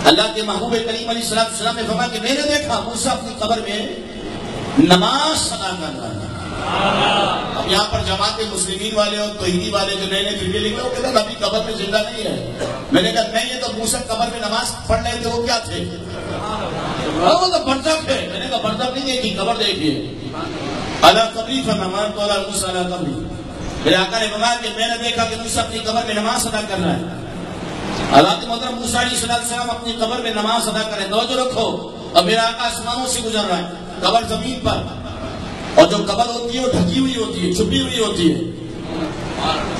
اللہ کے محبوب کریم علیہ السلام نے فرمایا کہ میں نے دیکھا موسیٰ اپنی قبر میں نماز ادا کر رہا ہے۔ اب یہاں پر جماعت مسلمین والے اور توحیدی والے جو نئے نئے فکرے لکھ رہے وہ کہتے ہیں ابھی قبر میں زندہ نہیں ہے۔ میں نے کہا نہیں، یہ تو موسیٰ قبر میں نماز پڑھ رہے تھے، وہ کیا تھے؟ وہ تو برزخ ہے۔ میں نے کہا برزخ نہیں دیکھی، قبر دیکھیے۔ علی قبری فنمان تو علی موسیٰ علی قبری، میرے آقا نے فرمایا کہ میں نے دیکھا کہ موسیٰ اپنی قبر میں نماز ادا کر رہا ہے۔ حضرت محترم موسیٰ علیہ السلام اپنی قبر میں نماز ادا کریں، توجہ رکھو۔ اور میرا آقا آسمانوں سے گزر رہا ہے، قبر زمین پر، اور جو قبر ہوتی ہے وہ ڈھکی ہوئی ہوتی ہے، چھپی ہوئی ہوتی ہے،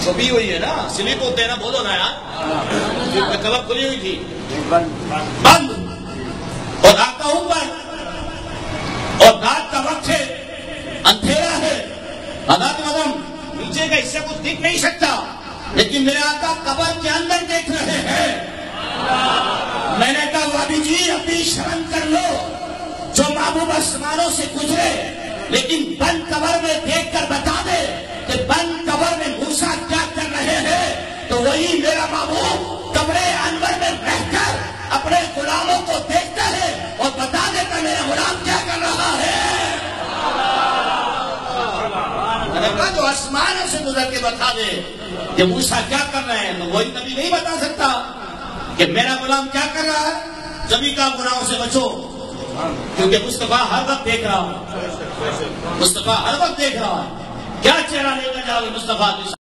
چھپی ہوئی ہے نا، سلپ ہوتے ہیں نا، بولو نا یار، قبر کھلی ہوئی تھی بند، اور آقا اوپر، اور رات کا وقت ہے، اندھیرا ہے، حضرت محترم نیچے کا حصہ کچھ دیکھ نہیں سکتا، لیکن میرے آقا قبر کے اندر دیکھ رہے ہیں۔ میں نے کہا وابی جی اپنی شرم کر لو، جو محبوب آسمانوں سے گزرے لیکن بند قبر میں دیکھ کر بتا دے کہ بند قبر میں موسیٰ کیا کر رہے ہیں، تو وہی میرا محبوب قبر انور میں رہ کر اپنے غلاموں کو دیکھتا ہے اور بتا دیتا میرا غلام کیا کر رہا ہے۔ جو آسمانوں سے گزر کے بتا دے کہ موسیٰ کیا کر رہے ہیں، تو وہی نبی نہیں بتا سکتا کہ میرا غلام کیا کر رہا ہے۔ جبھی کا گناہوں سے بچو، کیونکہ مصطفیٰ ہر وقت دیکھ رہا ہے، مصطفیٰ ہر وقت دیکھ رہا ہے۔ کیا چہرہ لے کر جاؤ گے مصطفیٰ؟